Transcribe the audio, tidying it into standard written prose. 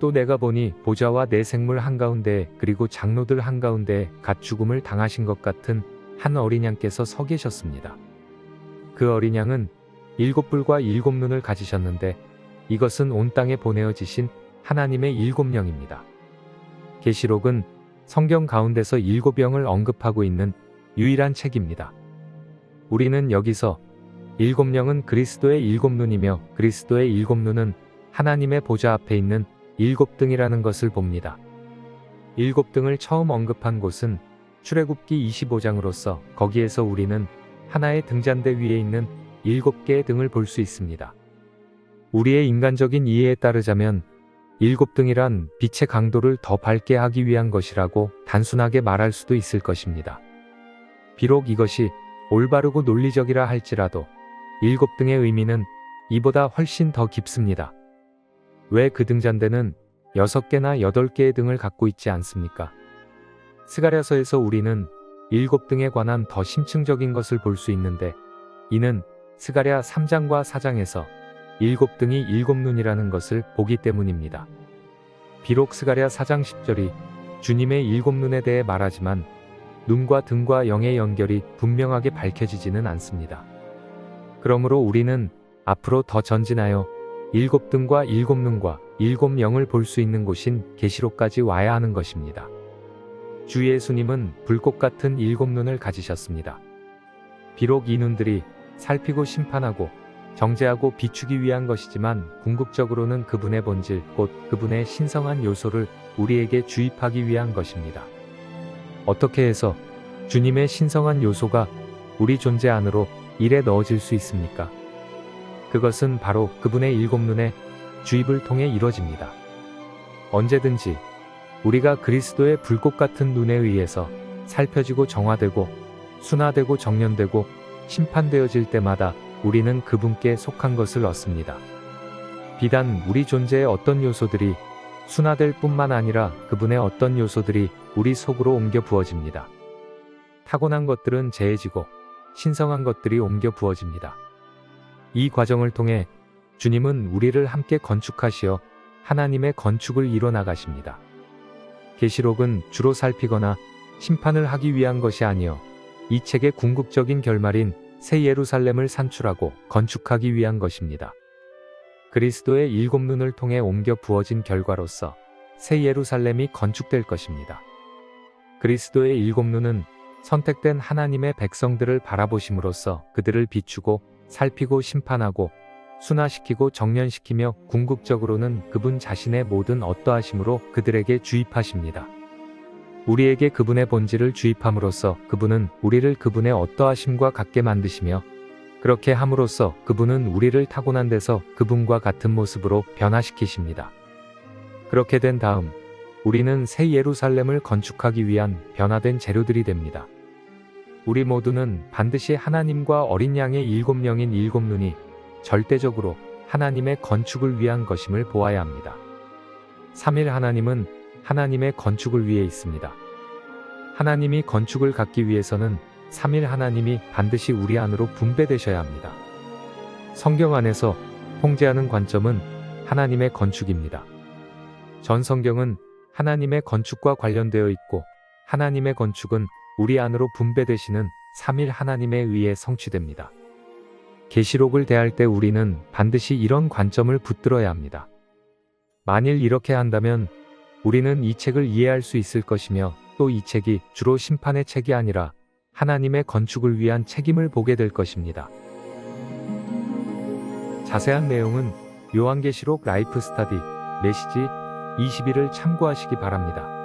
또 내가 보니 보좌와 내 생물 한가운데 그리고 장로들 한가운데 갓 죽음을 당하신 것 같은 한 어린 양께서 서 계셨습니다. 그 어린 양은 7뿔과 7눈을 가지셨는데 이것은 온 땅에 보내어지신 하나님의 7영입니다. 계시록은 성경 가운데서 7영을 언급하고 있는 유일한 책입니다. 우리는 여기서 7영은 그리스도의 7눈이며 그리스도의 7눈은 하나님의 보좌 앞에 있는 7등이라는 것을 봅니다. 7등을 처음 언급한 곳은 출애굽기 25장으로서 거기에서 우리는 하나의 등잔대 위에 있는 7개의 등을 볼 수 있습니다. 우리의 인간적인 이해에 따르자면 7등이란 빛의 강도를 더 밝게 하기 위한 것이라고 단순하게 말할 수도 있을 것입니다. 비록 이것이 올바르고 논리적이라 할지라도 7등의 의미는 이보다 훨씬 더 깊습니다. 왜 그 등잔대는 6개나 8개의 등을 갖고 있지 않습니까? 스가랴서에서 우리는 7등에 관한 더 심층적인 것을 볼 수 있는데 이는 스가랴 3장과 4장에서 7등이 7눈이라는 것을 보기 때문입니다. 비록 스가랴 4장 10절이 주님의 7눈에 대해 말하지만 눈과 등과 영의 연결이 분명하게 밝혀지지는 않습니다. 그러므로 우리는 앞으로 더 전진하여 7등과 7눈과 7영을 볼 수 있는 곳인 계시록까지 와야 하는 것입니다. 주 예수님은 불꽃 같은 7눈을 가지셨습니다. 비록 이 눈들이 살피고 심판하고 정죄하고 비추기 위한 것이지만 궁극적으로는 그분의 본질, 곧 그분의 신성한 요소를 우리에게 주입하기 위한 것입니다. 어떻게 해서 주님의 신성한 요소가 우리 존재 안으로 일에 넣어질 수 있습니까? 그것은 바로 그분의 7눈의 주입을 통해 이뤄집니다. 언제든지 우리가 그리스도의 불꽃 같은 눈에 의해서 살펴지고 정화되고 순화되고 정련되고 심판되어질 때마다 우리는 그분께 속한 것을 얻습니다. 비단 우리 존재의 어떤 요소들이 순화될 뿐만 아니라 그분의 어떤 요소들이 우리 속으로 옮겨 부어집니다. 타고난 것들은 재해지고 신성한 것들이 옮겨 부어집니다. 이 과정을 통해 주님은 우리를 함께 건축하시어 하나님의 건축을 이뤄 나가십니다. 계시록은 주로 살피거나 심판을 하기 위한 것이 아니요 이 책의 궁극적인 결말인 새 예루살렘을 산출하고 건축하기 위한 것입니다. 그리스도의 7눈을 통해 옮겨 부어진 결과로서 새 예루살렘이 건축될 것입니다. 그리스도의 7눈은 선택된 하나님의 백성들을 바라보심으로써 그들을 비추고 살피고 심판하고 순화시키고 정련시키며 궁극적으로는 그분 자신의 모든 어떠하심으로 그들에게 주입하십니다. 우리에게 그분의 본질을 주입함으로써 그분은 우리를 그분의 어떠하심과 같게 만드시며 그렇게 함으로써 그분은 우리를 타고난 데서 그분과 같은 모습으로 변화시키십니다. 그렇게 된 다음 우리는 새 예루살렘을 건축하기 위한 변화된 재료들이 됩니다. 우리 모두는 반드시 하나님과 어린 양의 7영인 7눈이 절대적으로 하나님의 건축을 위한 것임을 보아야 합니다. 3일 하나님은 하나님의 건축을 위해 있습니다. 하나님이 건축을 갖기 위해서는 3일 하나님이 반드시 우리 안으로 분배되셔야 합니다. 성경 안에서 통제하는 관점은 하나님의 건축입니다. 전 성경은 하나님의 건축과 관련되어 있고 하나님의 건축은 우리 안으로 분배되시는 3일 하나님에 의해 성취됩니다. 계시록을 대할 때 우리는 반드시 이런 관점을 붙들어야 합니다. 만일 이렇게 한다면 우리는 이 책을 이해할 수 있을 것이며 또 이 책이 주로 심판의 책이 아니라 하나님의 건축을 위한 책임을 보게 될 것입니다. 자세한 내용은 요한계시록 라이프 스터디 메시지 21을 참고하시기 바랍니다.